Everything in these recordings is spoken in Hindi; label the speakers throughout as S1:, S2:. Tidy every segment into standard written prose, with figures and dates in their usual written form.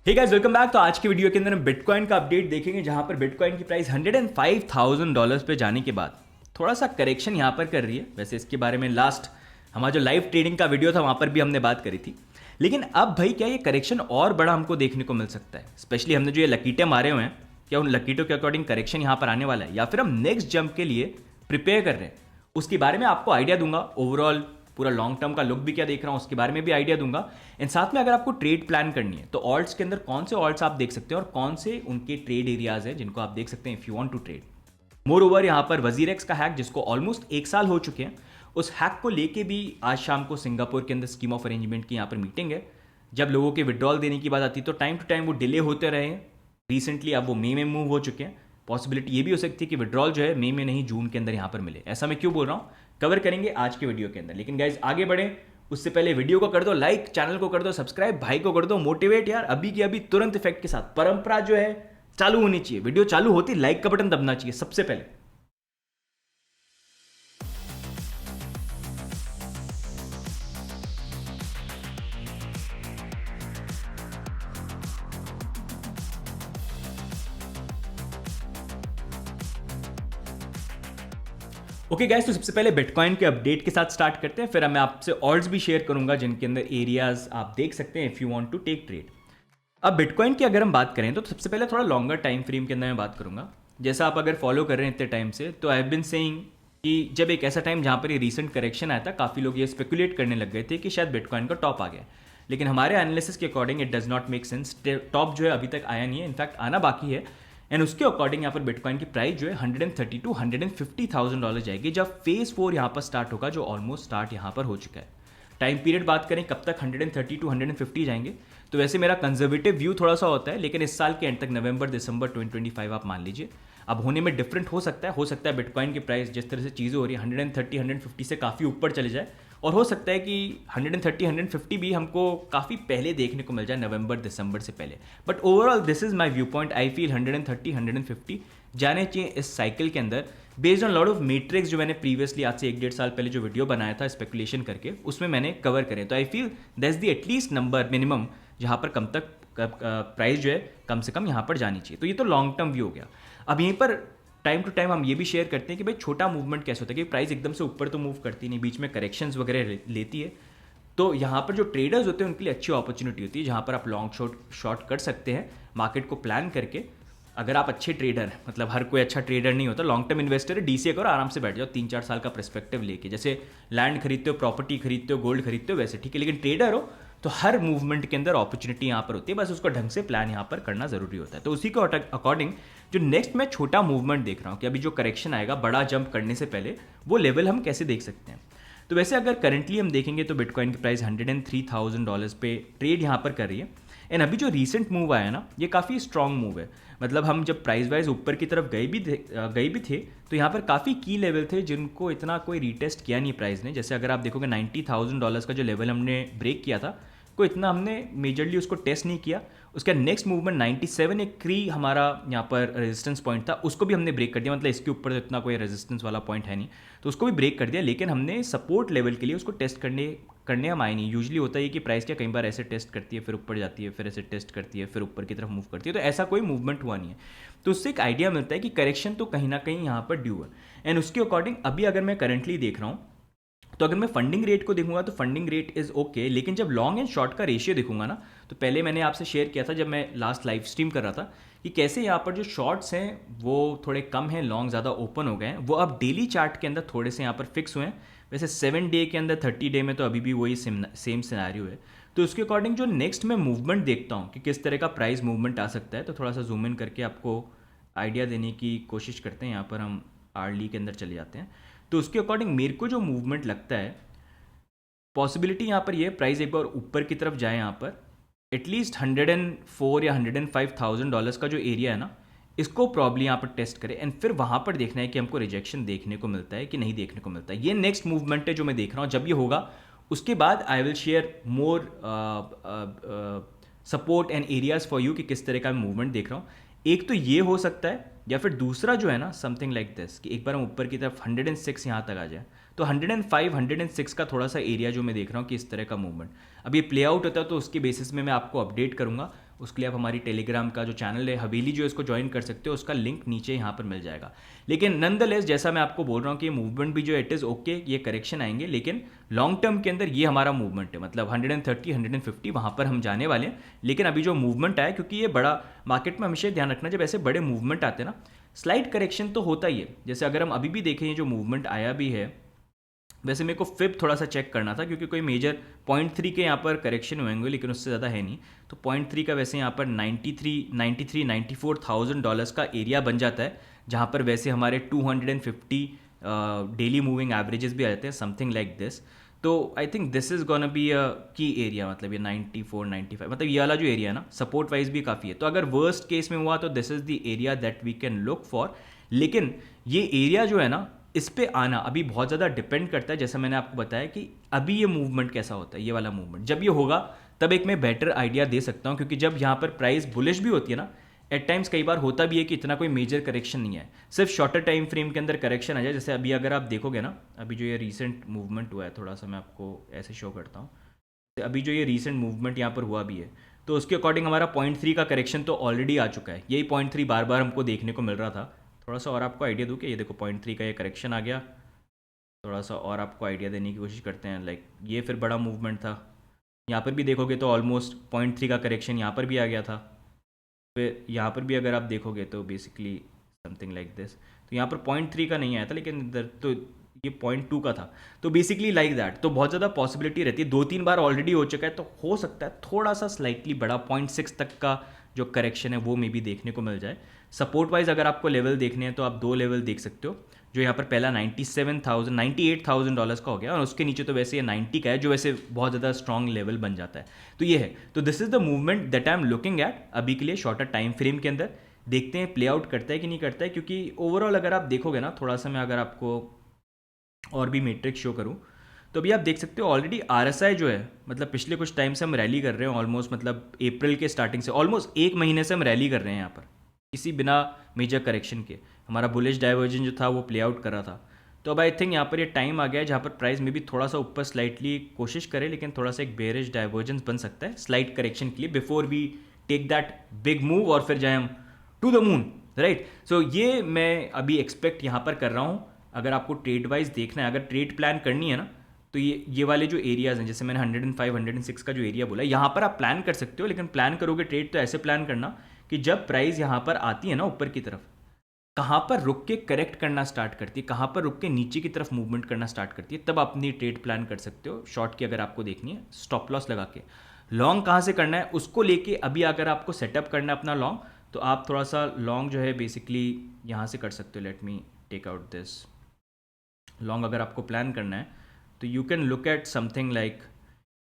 S1: Hey guys, welcome back. तो आज की वीडियो के अंदर हम बिटकॉइन का अपडेट देखेंगे, जहां पर बिटकॉइन की प्राइस $105,000 पे जाने के बाद थोड़ा सा करेक्शन यहां पर कर रही है। वैसे इसके बारे में लास्ट हमारा जो लाइव ट्रेडिंग का वीडियो था वहां पर भी हमने बात करी थी, लेकिन अब भाई क्या ये करेक्शन और बड़ा हमको देखने को मिल सकता है? स्पेशली हमने जो ये लकीटे मारे हुए हैं, क्या उन लकीटों के अकॉर्डिंग करेक्शन यहां पर आने वाला है, या फिर हम नेक्स्ट जंप के लिए प्रिपेयर कर रहे हैं? उसके बारे में आपको आइडिया दूंगा। ओवरऑल पूरा लॉन्ग टर्म का लुक भी क्या देख रहा हूँ उसके बारे में भी आइडिया दूंगा। एंड साथ में अगर आपको ट्रेड प्लान करनी है तो ऑल्ट्स के अंदर कौन से ऑल्ट्स आप देख सकते हैं और कौन से उनके ट्रेड एरियाज हैं जिनको आप देख सकते हैं if you want to trade. More over यहाँ पर वजीरेक्स का हैक, जिसको ऑलमोस्ट 1 साल हो चुके हैं, उस हैक को लेके भी आज शाम को सिंगापुर के अंदर स्कीम ऑफ अरेंजमेंट की यहाँ पर मीटिंग है। जब लोगों के विड्रॉल देने की बात आती है तो टाइम टू टाइम वो डिले होते रहे हैं। रिसेंटली अब वो मई में मूव हो चुके हैं। पॉसिबिलिटी ये भी हो सकती है कि विड्रॉल जो है मई में नहीं जून के अंदर यहाँ पर मिले। ऐसा मैं क्यों बोल रहा हूँ, कवर करेंगे आज के वीडियो के अंदर। लेकिन गाइज आगे बढ़े उससे पहले वीडियो को कर दो लाइक, चैनल को कर दो सब्सक्राइब, भाई को कर दो मोटिवेट यार, अभी की अभी तुरंत इफेक्ट के साथ। परंपरा जो है चालू होनी चाहिए, वीडियो चालू होती लाइक का बटन दबना चाहिए सबसे पहले। ओके गाइस, तो सबसे पहले बिटकॉइन के अपडेट के साथ स्टार्ट करते हैं, फिर मैं आपसे ऑल्ट्स भी शेयर करूंगा जिनके अंदर एरियाज आप देख सकते हैं if you want to take trade. अब बिटकॉइन की अगर हम बात करें तो सबसे पहले थोड़ा लॉन्गर टाइम फ्रेम के अंदर मैं बात करूंगा। जैसा आप अगर फॉलो कर रहे हैं इतने टाइम से, तो आई हैव बीन सेइंग कि जब एक ऐसा टाइम जहां पर ये रीसेंट करेक्शन आया था, काफ़ी लोग ये स्पेकुलेट करने लग गए थे कि शायद बिटकॉइन का टॉप आ गया। लेकिन हमारे एनालिसिस के according it does not make sense. Top जो है अभी तक आया नहीं है, इनफैक्ट आना बाकी है। एंड उसके अकॉर्डिंग यहाँ पर बिटकॉइन की प्राइस जो है 130 टू $150,000 जाएगी जब फेज 4 यहाँ पर स्टार्ट होगा, जो ऑलमोस्ट स्टार्ट यहाँ पर हो चुका है। टाइम पीरियड बात करें कब तक 130 टू 150 जाएंगे, तो वैसे मेरा कंजर्वेटिव व्यू थोड़ा सा होता है, लेकिन इस साल के एंड तक नवंबर दिसंबर 2025 आप मान लीजिए। अब होने में डिफरेंट हो सकता है बिटकॉइन की प्राइस जिस तरह से चीज़ें हो रही है 130 150 से काफ़ी ऊपर चले जाए, और हो सकता है कि 130 150 भी हमको काफ़ी पहले देखने को मिल जाए, नवंबर दिसंबर से पहले। But overall this is my view point. I feel 130 150 जाने चाहिए इस साइकिल के अंदर, based on lot of matrix जो मैंने प्रीवियसली आज से 1-1.5 साल पहले जो वीडियो बनाया था स्पेकुलेशन करके, उसमें मैंने कवर करे। तो I feel that's the at least number minimum जहाँ पर कम तक प्राइस जो है कम से कम यहाँ पर जानी चाहिए। तो ये तो लॉन्ग टर्म व्यू हो गया। अब यहीं पर टाइम टू टाइम हम ये भी शेयर करते हैं कि भाई छोटा मूवमेंट कैसे होता है, कि प्राइस एकदम से ऊपर तो मूव करती नहीं, बीच में करेक्शंस वगैरह लेती है। तो यहाँ पर जो ट्रेडर्स होते हैं उनके लिए अच्छी अपॉर्चुनिटी होती है, जहाँ पर आप लॉन्ग शॉर्ट कर सकते हैं मार्केट को प्लान करके। अगर आप अच्छे ट्रेडर हैं, मतलब हर कोई अच्छा ट्रेडर नहीं होता, लॉन्ग टर्म इन्वेस्टर है, डीसीए करो, आराम से बैठ जाओ 3-4 साल का पर्सपेक्टिव लेके। जैसे लैंड खरीदते हो, प्रॉपर्टी खरीदते हो, गोल्ड खरीदते हो, वैसे ठीक है। लेकिन ट्रेडर हो तो हर मूवमेंट के अंदर अपॉर्चुनिटी यहाँ पर होती है, बस उसको ढंग से प्लान यहाँ पर करना जरूरी होता है। तो उसी के अकॉर्डिंग जो नेक्स्ट मैं छोटा मूवमेंट देख रहा हूँ कि अभी जो करेक्शन आएगा बड़ा जंप करने से पहले, वो लेवल हम कैसे देख सकते हैं। तो वैसे अगर करंटली हम देखेंगे तो बिटकॉइन की प्राइस $103,000 पे ट्रेड यहाँ पर कर रही है। एंड अभी जो रीसेंट मूव आया ना, ये काफ़ी स्ट्रॉन्ग मूव है। मतलब हम जब प्राइस वाइज ऊपर की तरफ गए भी थे तो यहाँ पर काफ़ी की लेवल थे जिनको इतना कोई रीटेस्ट किया नहीं प्राइस ने। जैसे अगर आप देखोगे $90,000 का जो लेवल हमने ब्रेक किया था, को इतना हमने मेजरली उसको टेस्ट नहीं किया। उसका नेक्स्ट मूवमेंट 97 एक क्री हमारा यहाँ पर रेजिस्टेंस पॉइंट था, उसको भी हमने ब्रेक कर दिया। मतलब इसके ऊपर तो इतना कोई रेजिस्टेंस वाला पॉइंट है नहीं, तो उसको भी ब्रेक कर दिया। लेकिन हमने सपोर्ट लेवल के लिए उसको टेस्ट करने हम आए नहीं। यूजली होता है कि प्राइस क्या कई बार ऐसे टेस्ट करती है, फिर ऊपर जाती है, फिर ऐसे टेस्ट करती है, फिर ऊपर की तरफ मूव करती है। तो ऐसा कोई मूवमेंट हुआ नहीं है। तो उससे एक आइडिया मिलता है कि करेक्शन तो कहीं ना कहीं यहाँ पर ड्यू है। एंड उसके अकॉर्डिंग अभी अगर मैं करंटली देख रहा हूँ, तो अगर मैं फंडिंग रेट को देखूंगा तो फंडिंग रेट इज ओके। लेकिन जब लॉन्ग एंड शॉर्ट का रेशियो देखूंगा ना, तो पहले मैंने आपसे शेयर किया था जब मैं लास्ट लाइव स्ट्रीम कर रहा था कि कैसे यहाँ पर जो शॉर्ट्स हैं वो थोड़े कम हैं, लॉन्ग ज़्यादा ओपन हो गए हैं। वो अब डेली चार्ट के अंदर थोड़े से यहाँ पर फिक्स हुए हैं। वैसे 7 डे के अंदर 30 डे में तो अभी भी वही सेम सिनेरियो है। तो उसके अकॉर्डिंग जो नेक्स्ट मैं मूवमेंट देखता हूँ कि किस तरह का प्राइस मूवमेंट आ सकता है, तो थोड़ा सा जूम इन करके आपको आइडिया देने की कोशिश करते हैं। यहाँ पर हम आर्ली के अंदर चले जाते हैं। तो उसके अकॉर्डिंग मेरे को जो मूवमेंट लगता है, पॉसिबिलिटी यहाँ पर ये प्राइस एक बार ऊपर की तरफ जाए, यहाँ पर एटलीस्ट 104 या $105,000 का जो एरिया है ना, इसको प्रॉब्ली यहाँ पर टेस्ट करें। एंड फिर वहाँ पर देखना है कि हमको रिजेक्शन देखने को मिलता है कि नहीं देखने को मिलता है। ये नेक्स्ट मूवमेंट है जो मैं देख रहा हूँ। जब ये होगा उसके बाद I will share more support and areas for you कि किस तरह का मूवमेंट देख रहा हूँ। एक तो ये हो सकता है, या फिर दूसरा जो है ना समथिंग लाइक दिस कि एक बार हम ऊपर की तरफ 106 यहाँ तक आ जाए। तो 105 106 का थोड़ा सा एरिया जो मैं देख रहा हूँ कि इस तरह का मूवमेंट अब ये प्ले आउट होता है, तो उसके बेसिस में मैं आपको अपडेट करूँगा। उसके लिए आप हमारी टेलीग्राम का जो चैनल है हवेली जो इसको ज्वाइन कर सकते हो, उसका लिंक नीचे यहाँ पर मिल जाएगा। लेकिन नंदलेस जैसा मैं आपको बोल रहा हूँ कि ये मूवमेंट भी जो इट इज़ ओके, ये करेक्शन आएंगे, लेकिन लॉन्ग टर्म के अंदर ये हमारा मूवमेंट है, मतलब 130 150 वहाँ पर हम जाने वाले हैं। लेकिन अभी जो मूवमेंट आया, क्योंकि ये बड़ा मार्केट में हमेशा ध्यान रखना, जब ऐसे बड़े मूवमेंट आते हैं ना, स्लाइड करेक्शन तो होता ही है। जैसे अगर हम अभी भी देखें, ये जो मूवमेंट आया भी है, वैसे मेरे को फिब थोड़ा सा चेक करना था क्योंकि कोई मेजर 0.3 के यहाँ पर करेक्शन हुएंगे, लेकिन उससे ज़्यादा है नहीं। तो 0.3 का वैसे यहाँ पर 94,000 डॉलर्स का एरिया बन जाता है, जहाँ पर वैसे हमारे 250 डेली मूविंग एवरेजेस भी आ जाते हैं, समथिंग लाइक दिस। तो I think this is gonna be a key area, मतलब ये 94 95, मतलब ये वाला जो एरिया है ना, सपोर्ट वाइज भी काफ़ी है। तो अगर वर्स्ट केस में हुआ तो this is the area that we can look for. लेकिन ये एरिया जो है ना, इस पे आना अभी बहुत ज़्यादा डिपेंड करता है, जैसा मैंने आपको बताया कि अभी ये मूवमेंट कैसा होता है। ये वाला मूवमेंट जब ये होगा तब एक मैं बेटर आइडिया दे सकता हूँ, क्योंकि जब यहाँ पर प्राइस बुलिश भी होती है ना, एट टाइम्स कई बार होता भी है कि इतना कोई मेजर करेक्शन नहीं है, सिर्फ शॉर्टर टाइम फ्रेम के अंदर करेक्शन आ जाए। जैसे अभी अगर आप देखोगे ना, अभी जो ये रीसेंट मूवमेंट हुआ है, थोड़ा सा मैं आपको ऐसे शो करता हूँ, अभी जो ये रीसेंट मूवमेंट यहाँ पर हुआ भी है, तो उसके अकॉर्डिंग हमारा 0.3 का करेक्शन तो ऑलरेडी आ चुका है। यही 0.3 बार बार हमको देखने को मिल रहा था। थोड़ा सा और आपको आइडिया दूँ कि ये देखो 0.3 का ये करेक्शन आ गया, थोड़ा सा और आपको आइडिया देने की कोशिश करते हैं। लाइक ये फिर बड़ा मूवमेंट था, यहाँ पर भी देखोगे तो ऑलमोस्ट 0.3 का करेक्शन यहाँ पर भी आ गया था। फिर यहाँ पर भी अगर आप देखोगे तो बेसिकली समथिंग लाइक दिस, तो यहाँ पर 0.3 का नहीं आया था, लेकिन इधर तो ये 0.2 का था। तो बेसिकली लाइक दैट, तो बहुत ज़्यादा पॉसिबिलिटी रहती है, 2-3 बार ऑलरेडी हो चुका है, तो हो सकता है थोड़ा सा स्लाइटली बड़ा 0.6 तक का जो करेक्शन है वो मे भी देखने को मिल जाए। सपोर्ट वाइज अगर आपको लेवल देखने हैं तो आप दो लेवल देख सकते हो, जो यहाँ पर पहला 98,000 डॉलर्स का हो गया, और उसके नीचे तो वैसे ये 90 का है, जो वैसे बहुत ज़्यादा स्ट्रॉन्ग लेवल बन जाता है। तो ये है, तो this is the movement that I am looking at अभी के लिए शॉर्टर टाइम फ्रेम के अंदर। देखते हैं प्ले आउट करता है कि नहीं करता है, क्योंकि ओवरऑल अगर आप देखोगे ना, थोड़ा सा मैं अगर आपको और भी मैट्रिक्स शो करूँ तो अभी आप देख सकते हो ऑलरेडी RSI जो है, मतलब पिछले कुछ टाइम से हम रैली कर रहे हैं ऑलमोस्ट, मतलब अप्रैल के स्टार्टिंग से ऑलमोस्ट एक महीने से हम रैली कर रहे हैं यहाँ पर, किसी बिना मेजर करेक्शन के। हमारा बुलिश डाइवर्जन जो था वो प्ले आउट कर रहा था। तो अब आई थिंक यहाँ पर ये टाइम आ गया है जहाँ पर प्राइस में भी थोड़ा सा ऊपर स्लाइटली कोशिश करे, लेकिन थोड़ा सा एक बेरिश डाइवर्जेंस बन सकता है स्लाइट करेक्शन के लिए, before we take that big move और फिर जाए हम to the moon, right. So ये मैं अभी एक्सपेक्ट यहाँ पर कर रहा हूँ। अगर आपको ट्रेड वाइज देखना है, अगर ट्रेड प्लान करनी है ना, तो ये वाले जो एरियाज़ हैं, जैसे मैंने 105 106 का जो एरिया बोला, यहाँ पर आप प्लान कर सकते हो। लेकिन प्लान करोगे ट्रेड तो ऐसे प्लान करना कि जब प्राइस यहाँ पर आती है ना ऊपर की तरफ, कहाँ पर रुक के करेक्ट करना स्टार्ट करती है, कहाँ पर रुक के नीचे की तरफ मूवमेंट करना स्टार्ट करती है, तब अपनी ट्रेड प्लान कर सकते हो। शॉर्ट की अगर आपको देखनी है, स्टॉप लॉस लगा के। लॉन्ग कहाँ से करना है उसको लेके अभी अगर आपको सेटअप करना है अपना लॉन्ग, तो आप थोड़ा सा लॉन्ग जो है बेसिकली यहाँ से कर सकते हो। Let me take out this long. अगर आपको प्लान करना है तो you can look at something like,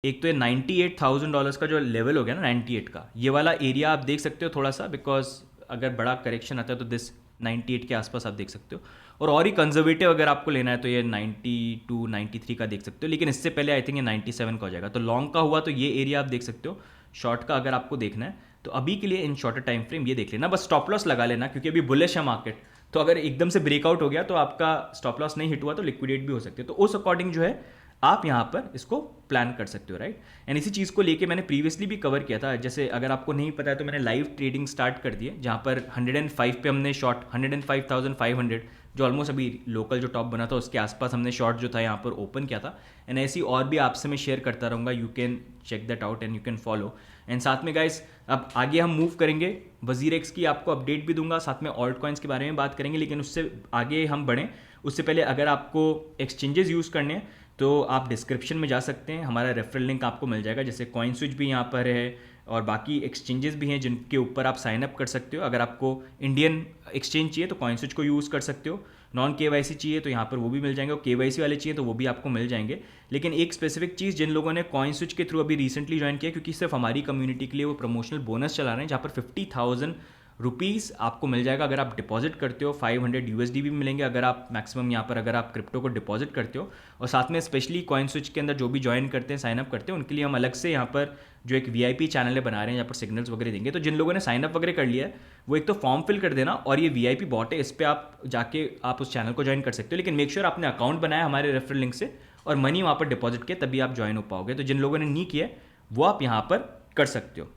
S1: एक तो ये 98,000 डॉलर्स का जो लेवल हो गया ना 98 का, ये वाला एरिया आप देख सकते हो थोड़ा सा, बिकॉज अगर बड़ा करेक्शन आता है तो दिस 98 के आसपास आप देख सकते हो। और ही कंजर्वेटिव अगर आपको लेना है तो ये 92 93 का देख सकते हो, लेकिन इससे पहले आई थिंक ये 97 का हो जाएगा। तो लॉन्ग का हुआ तो ये एरिया आप देख सकते हो। शॉर्ट का अगर आपको देखना है तो अभी के लिए इन शॉर्टर टाइम फ्रेम ये देख लेना, बस स्टॉप लॉस लगा लेना, क्योंकि अभी बुलिश है मार्केट। तो अगर एकदम से ब्रेकआउट हो गया तो आपका स्टॉप लॉस नहीं हिट हुआ तो लिक्विडेट भी हो सकते हो। तो उस अकॉर्डिंग जो है आप यहाँ पर इसको प्लान कर सकते हो, राइट। एंड इसी चीज़ को लेके मैंने प्रीवियसली भी कवर किया था। जैसे अगर आपको नहीं पता है तो मैंने लाइव ट्रेडिंग स्टार्ट कर दी है, जहाँ पर 105 पे हमने शॉर्ट 105,500 जो ऑलमोस्ट अभी लोकल जो टॉप बना था उसके आसपास हमने शॉर्ट जो था यहाँ पर ओपन किया था। एंड ऐसी और भी आपसे मैं शेयर करता रहूँगा, you can check that out and you can follow. And साथ में गाइस अब आगे हम मूव करेंगे, वजीरेक्स की आपको अपडेट भी दूंगा, साथ में ऑल्ट कॉइन्स के बारे में बात करेंगे। लेकिन उससे आगे हम बढ़ें उससे पहले अगर आपको एक्सचेंजेस यूज़ करने हैं तो आप डिस्क्रिप्शन में जा सकते हैं, हमारा रेफरल लिंक आपको मिल जाएगा। जैसे कॉइन स्विच भी यहाँ पर है और बाकी एक्सचेंजेस भी हैं जिनके ऊपर आप साइन अप कर सकते हो। अगर आपको इंडियन एक्सचेंज चाहिए तो कॉइन स्विच को यूज़ कर सकते हो, नॉन KYC चाहिए तो यहाँ पर वो भी मिल जाएंगे, और KYC वाले चाहिए तो वो भी आपको मिल जाएंगे। लेकिन एक स्पेसिफिक चीज़, जिन लोगों ने कॉइन स्विच के थ्रू अभी रिसेंटली ज्वाइन किया, क्योंकि सिर्फ हमारी कम्युनिटी के लिए वो प्रमोशनल बोनस चला रहे हैं, जहाँ पर 50,000 रुपीज़ आपको मिल जाएगा अगर आप डिपॉजिट करते हो। 500 USD भी मिलेंगे अगर आप मैक्सिमम यहाँ पर अगर आप क्रिप्टो को डिपॉजिट करते हो। और साथ में स्पेशली कॉइन स्विच के अंदर जो भी ज्वाइन करते हैं, साइन अप करते हैं, उनके लिए हम अलग से यहाँ पर जो एक VIP चैनल है बना रहे हैं, यहाँ पर सिग्नल्स वगैरह देंगे। तो जिन लोगों ने साइन अप वगैरह कर लिया है वो एक तो फॉर्म फिल कर देना, और ये VIP बॉट है, इस पर आप जाके आप उस चैनल को ज्वाइन कर सकते हो। लेकिन मेक श्योर आपने अकाउंट बनाया हमारे रेफरल लिंक से और मनी वहाँ पर डिपॉजिट किया, तभी आप ज्वाइन हो पाओगे। तो जिन लोगों ने नहीं किया वो आप यहाँ पर कर सकते हो।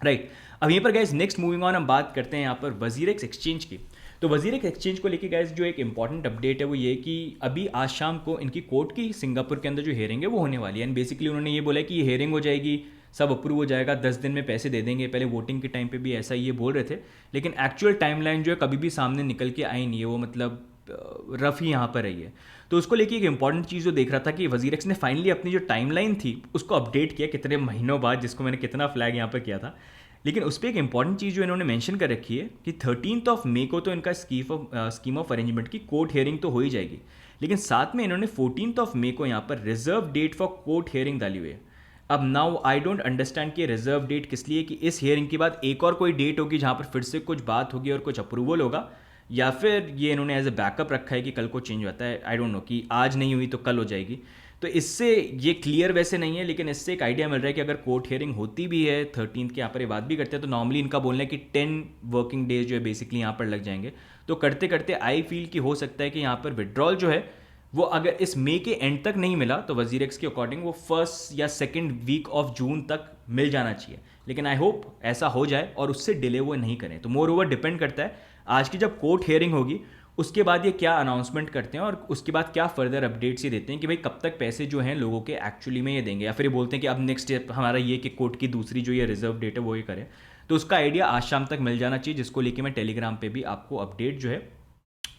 S1: राइट। अब यहीं पर गाइज नेक्स्ट मूविंग ऑन हम बात करते हैं यहाँ पर वजीरेक्स एक्सचेंज की। तो वजीरेक्स एक्सचेंज को लेके गाइज जो एक इंपॉर्टेंट अपडेट है वो ये कि अभी आज शाम को इनकी कोर्ट की सिंगापुर के अंदर जो हेयरिंग है वो होने वाली है। एंड बेसिकली उन्होंने ये बोला है कि ये हेयरिंग हो जाएगी, सब अप्रूव हो जाएगा, 10 दिन में पैसे दे देंगे। पहले वोटिंग के टाइम पे भी ऐसा ये बोल रहे थे, लेकिन एक्चुअल टाइमलाइन जो है कभी भी सामने निकल के आई नहीं है, वो मतलब रफ ही यहाँ पर रही है। तो उसको लेके एक इंपॉर्टेंट चीज़ जो देख रहा था कि वजीरेक्स ने फाइनली अपनी जो टाइमलाइन थी उसको अपडेट किया कितने महीनों बाद, जिसको मैंने कितना फ्लैग यहाँ पर किया था। लेकिन उस पर एक इंपॉर्टेंट चीज़ जो इन्होंने मेंशन कर रखी है कि 13 मई को तो इनका स्कीम ऑफ अरेंजमेंट की कोर्ट हियरिंग तो हो ही जाएगी, लेकिन साथ में इन्होंने 14 मई को यहाँ पर reserve date for court hearing डाली हुई है। अब नाउ आई डोंट अंडरस्टैंड कि रिजर्व डेट किस लिए, कि इस हियरिंग के बाद एक और कोई डेट होगी जहाँ पर फिर से कुछ बात होगी और कुछ अप्रूवल होगा, या फिर ये इन्होंने एज ए बैकअप रखा है कि कल को चेंज होता है। आई डोंट नो कि आज नहीं हुई तो कल हो जाएगी। तो इससे ये क्लियर वैसे नहीं है, लेकिन इससे एक आइडिया मिल रहा है कि अगर कोर्ट हियरिंग होती भी है 13 के यहाँ पर ये बात भी करते हैं, तो नॉर्मली इनका बोलना है कि 10 वर्किंग डेज जो है बेसिकली यहाँ पर लग जाएंगे। तो करते करते आई फील कि हो सकता है कि यहाँ पर विड्रॉल जो है वो अगर इस मई के एंड तक नहीं मिला तो वजीरेक्स के अकॉर्डिंग वो फर्स्ट या सेकेंड वीक ऑफ जून तक मिल जाना चाहिए। लेकिन आई होप ऐसा हो जाए और उससे डिले वो नहीं करें। तो मोर ओवर डिपेंड करता है आज की जब कोर्ट हियरिंग होगी उसके बाद ये क्या अनाउंसमेंट करते हैं और उसके बाद क्या फर्दर अपडेट्स ये देते हैं कि भाई कब तक पैसे जो हैं लोगों के एक्चुअली में ये देंगे, या फिर ये बोलते हैं कि अब नेक्स्ट स्टेप हमारा ये कि कोर्ट की दूसरी जो ये रिजर्व डेट है वो ये करें। तो उसका आइडिया आज शाम तक मिल जाना चाहिए, जिसको लेके मैं टेलीग्राम पे भी आपको अपडेट जो है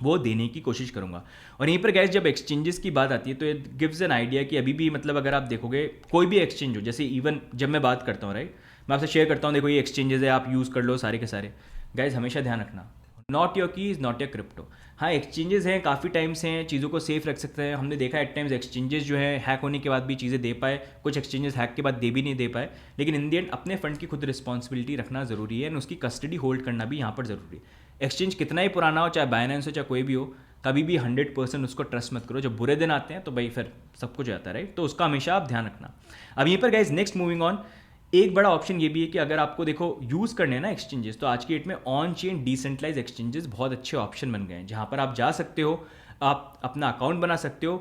S1: वो देने की कोशिश करूंगा। और यहीं पर गैस जब एक्सचेंजेस की बात आती है तो इट गिव्स एन आइडिया कि अभी भी मतलब अगर आप देखोगे कोई भी एक्सचेंज हो, जैसे इवन जब मैं बात करता हूँ राइट, मैं आपसे शेयर करता हूँ देखो ये एक्सचेंजेस है, आप यूज़ कर लो सारे के सारे। गाइज हमेशा ध्यान रखना, not your keys not your crypto. हाँ एक्सचेंजेस हैं, काफ़ी टाइम से हैं, चीज़ों को सेफ रख सकते हैं। हमने देखा एट टाइम्स एक्सचेंजेस जो है हैक होने के बाद भी चीज़ें दे पाए, कुछ एक्सचेंजेस हैक के बाद दे भी नहीं दे पाए। लेकिन इन दी एंड अपने फंड की खुद रिस्पॉन्सिबिलिटी रखना ज़रूरी है, और उसकी कस्टडी होल्ड करना भी यहाँ पर ज़रूरी है। एक्सचेंज कितना ही पुराना हो, चाहे बाइनेंस हो चाहे कोई भी हो, कभी भी 100% उसको ट्रस्ट मत करो। जब बुरे दिन आते हैं तो भाई फिर सब कुछ आता है राइट, तो उसका हमेशा आप ध्यान रखना। अब यहीं पर गाइज नेक्स्ट मूविंग ऑन, एक बड़ा ऑप्शन ये भी है कि अगर आपको देखो यूज़ करने हैं ना एक्सचेंजेस, तो आज की डेट में ऑन चेन डिसेंट्रलाइज एक्सचेंजेस बहुत अच्छे ऑप्शन बन गए हैं, जहाँ पर आप जा सकते हो, आप अपना अकाउंट बना सकते हो,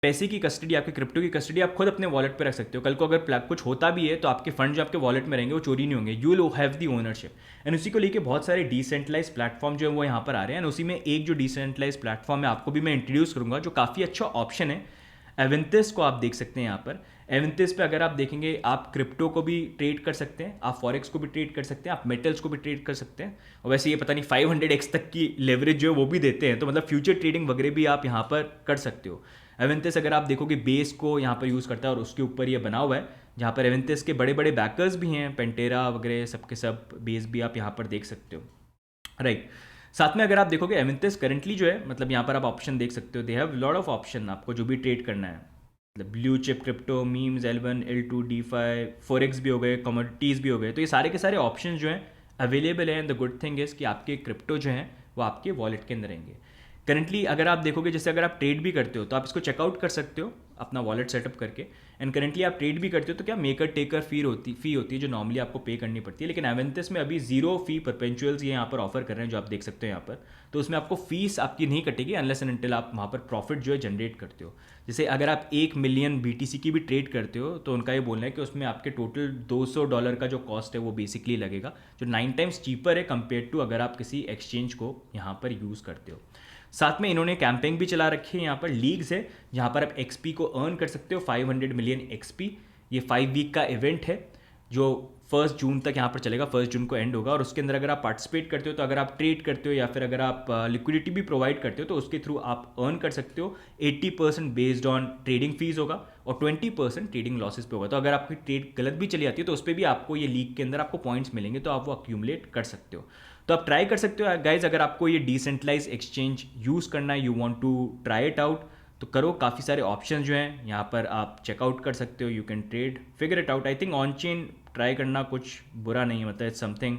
S1: पैसे की कस्टडी, आपके क्रिप्टो की कस्टडी आप खुद अपने वॉलेट पे रख सकते हो। कल को अगर कुछ होता भी है तो आपके फंड जो आपके वॉलेट में रहेंगे वो चोरी नहीं होंगे, you will have the ownership. And उसी को लेके बहुत सारे डिसेंट्रलाइज प्लेटफॉर्म जो है वो यहाँ पर आ रहे हैं। एंड उसी में एक जो डिसेंट्रलाइज प्लेटफॉर्म है आपको भी मैं इंट्रोड्यूस करूँगा, जो काफ़ी अच्छा ऑप्शन है। एवेंथिस को आप देख सकते हैं यहाँ पर। एवेंथिस पे अगर आप देखेंगे आप क्रिप्टो को भी ट्रेड कर सकते हैं, आप फॉरेक्स को भी ट्रेड कर सकते हैं, आप मेटल्स को भी ट्रेड कर सकते हैं। और वैसे ये पता नहीं 500x तक की लेवरेज जो है वो भी देते हैं, तो मतलब फ्यूचर ट्रेडिंग वगैरह भी आप यहाँ पर कर सकते हो। एवेंथिस अगर आप देखोगे बेस को यहाँ पर यूज़ करता है और उसके ऊपर ये बना हुआ है, जहाँ पर एवेंथिस के बड़े बड़े बैकर्स भी हैं, पेंटेरा वगैरह सबके सब बेस भी आप यहाँ पर देख सकते हो राइट। साथ में अगर आप देखोगे एवेंथिस करंटली जो है मतलब यहाँ पर आप ऑप्शन देख सकते हो, they have lot of option आपको जो भी ट्रेड करना है, मतलब blue chip crypto, memes, L1 L2 DeFi, forex भी हो गए, कमोडिटीज़ भी हो गए। तो ये सारे के सारे ऑप्शन जो हैं अवेलेबल हैं। And the good thing is कि आपके क्रिप्टो जो हैं वो आपके वॉलेट के अंदर रहेंगे। करंटली अगर आप देखोगे, जैसे अगर आप ट्रेड भी करते हो तो आप इसको चेकआउट कर सकते हो अपना वॉलेट सेटअप करके। एंड करंटली आप ट्रेड भी करते हो तो क्या मेकर टेकर फी होती है जो नॉर्मली आपको पे करनी पड़ती है, लेकिन एवेंथिस में अभी जीरो फी परपेंचुअल्स ये यहाँ पर ऑफर कर रहे हैं, जो आप देख सकते हो यहाँ पर। तो उसमें आपको फीस आपकी नहीं कटेगी अनलेस एंड अनटिल आप वहाँ पर प्रॉफिट जो है जनरेट करते हो। जैसे अगर आप 1 मिलियन BTC की भी ट्रेड करते हो तो उनका ये बोलना है कि उसमें आपके टोटल $200 का जो कॉस्ट है वो बेसिकली लगेगा, जो 9 टाइम्स चीपर है कंपेयर टू अगर आप किसी एक्सचेंज को यहाँ पर यूज़ करते हो। साथ में इन्होंने कैंपेन भी चला रखी है, यहाँ पर लीग्स है जहाँ पर आप XP को अर्न कर सकते हो, 500 मिलियन XP। ये 5 वीक का इवेंट है जो 1 जून तक यहाँ पर चलेगा, 1 जून को एंड होगा। और उसके अंदर अगर आप पार्टिसिपेट करते हो, तो अगर आप ट्रेड करते हो या फिर अगर आप लिक्विडिटी भी प्रोवाइड करते हो तो उसके थ्रू आप अर्न कर सकते हो। 80% बेस्ड ऑन ट्रेडिंग फीस होगा और 20% ट्रेडिंग लॉसेस पे होगा। तो अगर आपकी ट्रेड गलत भी चली जाती है तो उस पर भी आपको ये लीग के अंदर आपको पॉइंट्स मिलेंगे, तो आप वो अक्यूमुलेट कर सकते हो। तो आप ट्राई कर सकते हो गाइज, अगर आपको ये डिसेंट्रलाइज एक्सचेंज यूज़ करना है, you want to try it out, तो करो। काफ़ी सारे ऑप्शंस जो हैं यहाँ पर आप चेकआउट कर सकते हो, you can trade, figure it out. I think on chain try करना कुछ बुरा नहीं है, मतलब it's something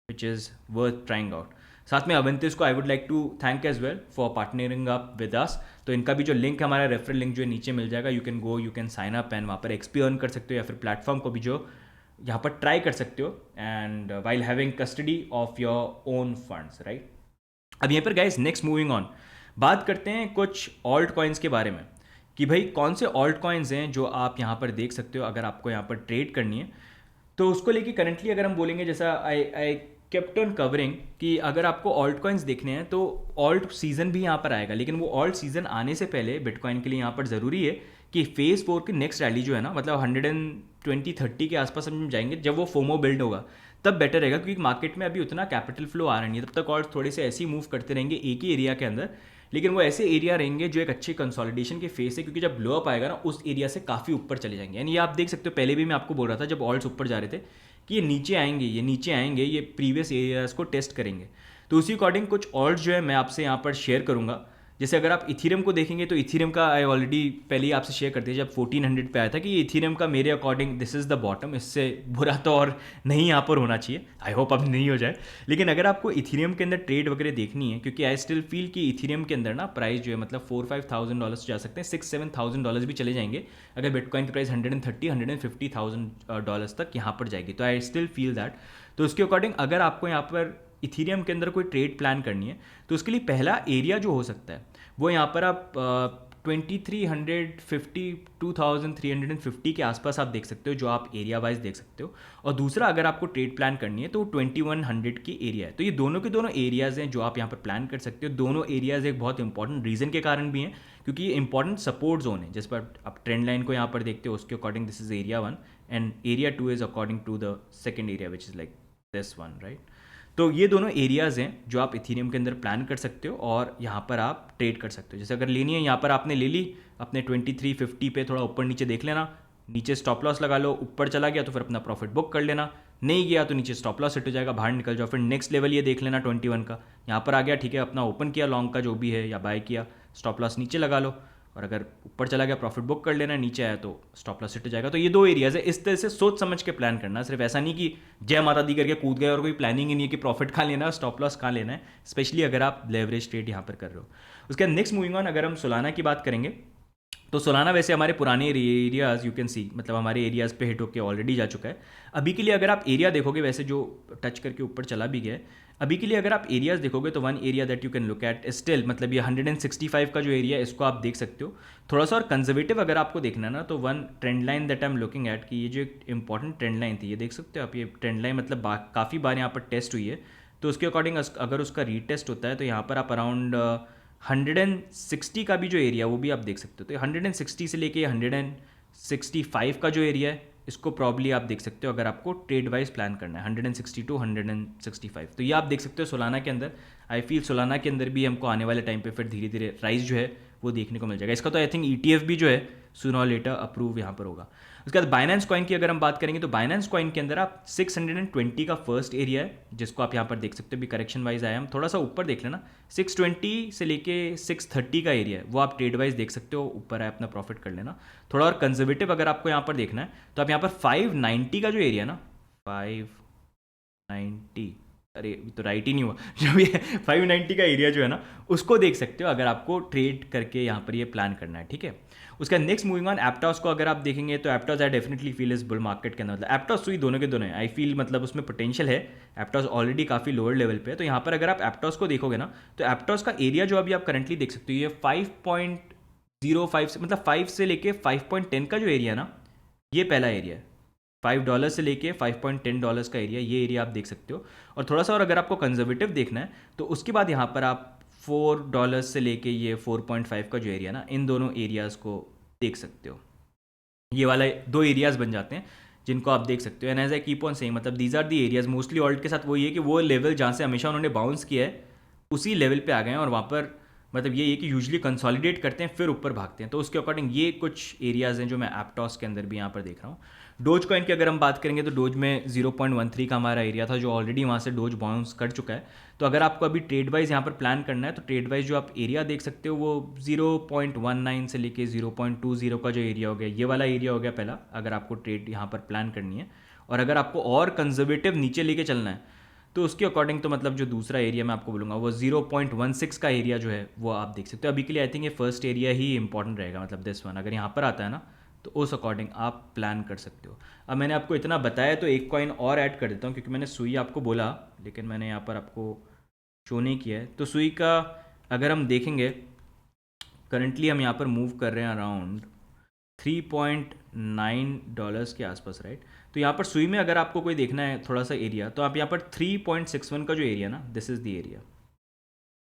S1: which is worth trying out. साथ में अवेंथिस को I would like to thank as well for partnering up with us. तो इनका भी जो लिंक है, हमारा रेफरल लिंक जो है नीचे मिल जाएगा, you can go, you can sign up and वहाँ पर XP अर्न कर सकते हो, या फिर प्लेटफॉर्म को भी जो यहाँ पर ट्राई कर सकते हो, and while having custody of your own funds right. अब यहाँ पर गाइस नेक्स्ट मूविंग ऑन, बात करते हैं कुछ ऑल्ट कॉइन्स के बारे में कि भाई कौन से ऑल्ट कॉइन्स हैं जो आप यहाँ पर देख सकते हो अगर आपको यहाँ पर ट्रेड करनी है। तो उसको लेके करंटली अगर हम बोलेंगे, जैसा आई आई केप्ट ऑन कवरिंग कि अगर आपको ऑल्ट कॉइन्स देखने हैं तो ऑल्ट सीजन भी यहाँ पर आएगा, लेकिन वो ऑल्ट सीजन आने से पहले बिटकॉइन के लिए यहाँ पर ज़रूरी है कि फेज 4 की नेक्स्ट रैली जो है ना, मतलब 120-130 के आसपास हम जाएंगे, जब वो फोमो बिल्ड होगा तब बेटर रहेगा, क्योंकि मार्केट में अभी उतना कैपिटल फ्लो आ रहा नहीं है, तब तक और थोड़े से ऐसे ही मूव करते रहेंगे एक ही एरिया के अंदर, लेकिन वो ऐसे एरिया रहेंगे जो एक अच्छे कंसोलिडेशन के फेस है, क्योंकि जब ब्लो अप आएगा ना उस एरिया से काफ़ी ऊपर चले जाएंगे। यानी ये आप देख सकते हो, पहले भी मैं आपको बोल रहा था जब ऑल्ट्स ऊपर जा रहे थे कि ये नीचे आएंगे, ये नीचे आएंगे, ये प्रीवियस एरियाज को टेस्ट करेंगे। तो उसी अकॉर्डिंग कुछ ऑल्ट्स जो है मैं आपसे यहाँ पर शेयर करूँगा। जैसे अगर आप इथीरियम को देखेंगे तो इथीरियम का आई ऑलरेडी पहले ही आपसे शेयर कर दिया जब 1400 पे आया था कि ये इथीरियम का मेरे according this is the bottom, इससे बुरा तो और नहीं यहाँ पर होना चाहिए, आई होप अब नहीं हो जाए। लेकिन अगर आपको इथीरियम के अंदर ट्रेड वगैरह देखनी है, क्योंकि आई स्टिल फील कि इथीरियम के अंदर ना प्राइस जो है मतलब $4,000-5,000 जा सकते हैं, $6,000-7,000 भी चले जाएंगे अगर बिटकॉइन की प्राइस $130,000-150,000 तक यहाँ पर जाएगी, तो आई स्टिल फील दैट। तो उसके अकॉर्डिंग अगर आपको यहाँ पर इथीरियम के अंदर कोई ट्रेड प्लान करनी है तो उसके लिए पहला एरिया जो हो सकता है वो यहाँ पर आप 2350 2350 के आसपास आप देख सकते हो, जो आप एरिया वाइज देख सकते हो। और दूसरा अगर आपको ट्रेड प्लान करनी है तो 2100 की एरिया है। तो ये दोनों के दोनों एरियाज़ हैं जो आप यहाँ पर प्लान कर सकते हो। दोनों एरियाज़ एक बहुत इंपॉर्टेंट रीज़न के कारण भी हैं, क्योंकि ये इंपॉर्टेंट सपोर्ट जोन है जिस पर आप ट्रेंड लाइन को यहाँ पर देखते हो, उसके according this is area 1 and area 2 is according to the second area which is like this one, right. तो ये दोनों एरियाज़ हैं जो आप इथीरियम के अंदर प्लान कर सकते हो और यहाँ पर आप ट्रेड कर सकते हो। जैसे अगर लेनी है, यहाँ पर आपने ले ली अपने 2350 पे, थोड़ा ऊपर नीचे देख लेना, नीचे स्टॉप लॉस लगा लो, ऊपर चला गया तो फिर अपना प्रॉफिट बुक कर लेना, नहीं गया तो नीचे स्टॉप लॉस हिट हो जाएगा, बाहर निकल जाओ। फिर नेक्स्ट लेवल ये देख लेना 21 का, यहाँ पर आ गया ठीक है, अपना ओपन किया लॉन्ग का जो भी है या बाय किया, स्टॉप लॉस नीचे लगा लो, और अगर ऊपर चला गया प्रॉफिट बुक कर लेना, नीचे आया तो स्टॉप लॉस हिट हो जाएगा। तो ये दो एरियाज है, इस तरह से सोच समझ के प्लान करना, सिर्फ ऐसा नहीं कि जय माता दी करके कूद गए और कोई प्लानिंग ही नहीं है कि प्रॉफिट कहाँ लेना है, स्टॉप लॉस कहाँ लेना है, स्पेशली अगर आप लेवरेज ट्रेड यहाँ पर कर रहे हो। उसके बाद नेक्स्ट मूविंग ऑन, अगर हम सोलाना की बात करेंगे तो सोलाना वैसे हमारे पुराने एरियाज यू कैन सी, मतलब हमारे एरियाज पे हिट होकर ऑलरेडी जा चुका है। अभी के लिए अगर आप एरिया देखोगे, वैसे जो टच करके ऊपर चला भी गया है, अभी के लिए अगर आप एरियाज देखोगे तो one area that you can look eight still, मतलब ये 165 का जो एरिया है इसको आप देख सकते हो। थोड़ा सा और कंजर्वेटिव अगर आपको देखना है ना, तो one trend line that I am looking at, कि ये जो एक इंपॉर्टेंट ट्रेंड लाइन थी, ये देख सकते हो आप, ये ट्रेंड लाइन मतलब काफ़ी बार यहाँ पर टेस्ट हुई है। तो उसके अकॉर्डिंग अगर उसका रीटेस्ट होता है तो यहाँ पर आप अराउंड 160 का भी जो एरिया वो भी आप देख सकते हो। तो 160 से लेके 165 का जो एरिया है इसको प्रॉब्ली आप देख सकते हो अगर आपको ट्रेड वाइज प्लान करना है, 160 टू 165। तो ये आप देख सकते हो सोलाना के अंदर। आई फील सोलाना के अंदर भी हमको आने वाले टाइम पे फिर धीरे धीरे राइज जो है वो देखने को मिल जाएगा। इसका तो आई थिंक ETF भी जो है सूनर और लेटर अप्रूव यहाँ पर होगा। उसके बाद बाइनेंस कॉइन की अगर हम बात करेंगे तो बाइनेंस कॉइन के अंदर आप 620 का फर्स्ट एरिया है जिसको आप यहाँ पर देख सकते हो। भी करेक्शन वाइज आया, हम थोड़ा सा ऊपर देख लेना, 620 से लेके 630 का एरिया है वो आप ट्रेड वाइज देख सकते हो, ऊपर आए अपना प्रॉफिट कर लेना। थोड़ा और कंजर्वेटिव अगर आपको यहाँ पर देखना है तो आप यहाँ पर 590 का जो एरिया ना, 590, अरे तो राइट ही नहीं हुआ जब ये 590 का एरिया जो है ना उसको देख सकते हो अगर आपको ट्रेड करके यहाँ पर ये प्लान करना है, ठीक है। उसका नेक्स्ट मूविंग ऑन एप्टॉस को अगर आप देखेंगे तो एप्टॉस आई डेफिनेटली फील इस बुल मार्केट के अंदर, मतलब एप्टॉस सुई दोनों के दोनों है, आई फील मतलब उसमें पोटेंशियल है। एप्टॉस ऑलरेडी काफ़ी लोअर लेवल पे है, तो यहाँ पर अगर आप एप्टॉस को देखोगे ना तो एप्टॉस का एरिया जो अभी आप करंटली देख सकते हो ये 5.05 से, मतलब 5 से लेके 5.10 का जो एरिया है ना, ये पहला एरिया है। $5 से लेके $5.10 का एरिया, ये एरिया आप देख सकते हो। और थोड़ा सा और अगर आपको कंजर्वेटिव देखना है तो उसके बाद यहाँ पर आप $4 से लेके ये 4.5 का जो एरिया ना, इन दोनों एरियाज़ को देख सकते हो। ये वाला दो एरियाज़ बन जाते हैं जिनको आप देख सकते हो। And as I keep on saying, मतलब these are the areas mostly alt के साथ वो ये कि वो लेवल जहाँ से हमेशा उन्होंने बाउंस किया है उसी लेवल पे आ गए हैं और वहाँ पर मतलब ये है कि यूजुअली कंसोलिडेट करते हैं फिर ऊपर भागते हैं। तो उसके अकॉर्डिंग ये कुछ एरियाज़ हैं जो मैं एप्टॉस के अंदर भी यहाँ पर देख रहा हूँ। डोज कॉइन की अगर हम बात करेंगे तो डोज में 0.13 का हमारा एरिया था जो ऑलरेडी वहाँ से डोज बाउंस कर चुका है। तो अगर आपको अभी ट्रेड वाइज यहाँ पर प्लान करना है तो ट्रेड वाइज जो आप एरिया देख सकते हो वो 0.19 से लेके 0.20 का जो एरिया हो गया, ये वाला एरिया हो गया पहला, अगर आपको ट्रेड यहाँ पर प्लान करनी है। और अगर आपको और कंजर्वेटिव नीचे लेके चलना है तो उसके अकॉर्डिंग तो मतलब जो दूसरा एरिया मैं आपको बोलूँगा वो 0.16 का एरिया जो है वो आप देख सकते हो। अभी के लिए आई थिंक ये फर्स्ट एरिया ही इंपॉर्टेंट रहेगा, मतलब दिस वन अगर यहाँ पर आता है ना तो उस अकॉर्डिंग आप प्लान कर सकते हो। अब मैंने आपको इतना बताया तो एक कॉइन और ऐड कर देता हूँ क्योंकि मैंने सुई आपको बोला लेकिन मैंने यहाँ पर आपको शो नहीं किया है। तो सुई का अगर हम देखेंगे करंटली हम यहाँ पर मूव कर रहे हैं अराउंड $3.9 के आसपास, राइट। तो यहाँ पर सुई में अगर आपको कोई देखना है थोड़ा सा एरिया, तो आप यहाँ पर 3.61 का जो एरिया ना, दिस इज़ द एरिया,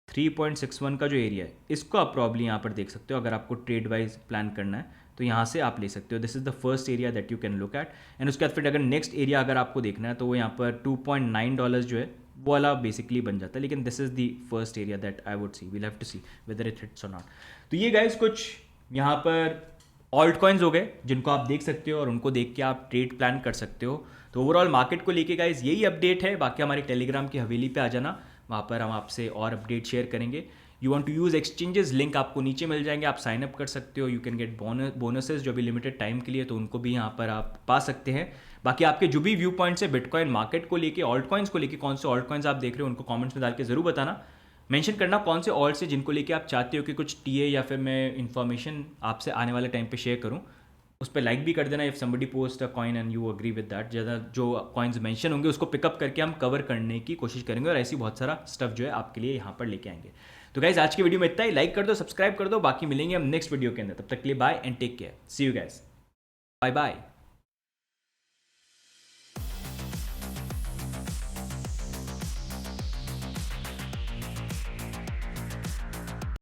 S1: 3.61 का जो एरिया है इसको आप प्रॉब्ली यहाँ पर देख सकते हो। अगर आपको ट्रेड वाइज प्लान करना है तो यहाँ से आप ले सकते हो। This is the first area that you can look eight. And उसके बाद फिर अगर नेक्स्ट एरिया अगर आपको देखना है तो वो यहाँ पर $2.9 जो है वो वाला बेसिकली बन जाता है। लेकिन this is the first area that I would see, we'll have to see whether it hits और नॉट। तो ये गाइस कुछ यहाँ पर ऑल्ट कॉइन्स हो गए जिनको आप देख सकते हो और उनको देख के आप ट्रेड प्लान कर सकते हो। तो ओवरऑल मार्केट को लेके गाइस यही अपडेट है। बाकी हमारे टेलीग्राम की हवेली पे आ जाना, वहाँ पर हम आपसे और अपडेट शेयर करेंगे। You want to use exchanges, link आपको नीचे मिल जाएंगे, आप साइन अप कर सकते हो। यू कैन गेट बोनसेस जो भी लिमिटेड टाइम के लिए, तो उनको भी यहाँ पर आप पा सकते हैं। बाकी आपके जो भी व्यू पॉइंट्स है बिटकॉइन मार्केट को लेके, ऑल्ट कॉइन्स को लेके, कौन से ऑल्ट कॉइन्स आप देख रहे हो उनको कमेंट्स में डाल के ज़रूर बताना। मेंशन करना कौन से ऑल्ट से जिनको लेके आप चाहते हो कि कुछ टीए या फिर मैं इन्फॉर्मेशन आपसे आने वाले टाइम पे शेयर करूँ। उस पर लाइक भी कर देना if somebody post a coin and you agree with that. ज़्यादा जो कॉइन्स मेंशन होंगे उसको पिकअप करके हम कवर करने की कोशिश करेंगे और ऐसी बहुत सारा स्टफ जो है आपके लिए यहाँ पर लेके आएंगे। तो गाइज आज की वीडियो में इतना ही। लाइक कर दो, सब्सक्राइब कर दो, बाकी मिलेंगे हम नेक्स्ट वीडियो के अंदर। तब तक के लिए bye and take care, see you guys, bye bye.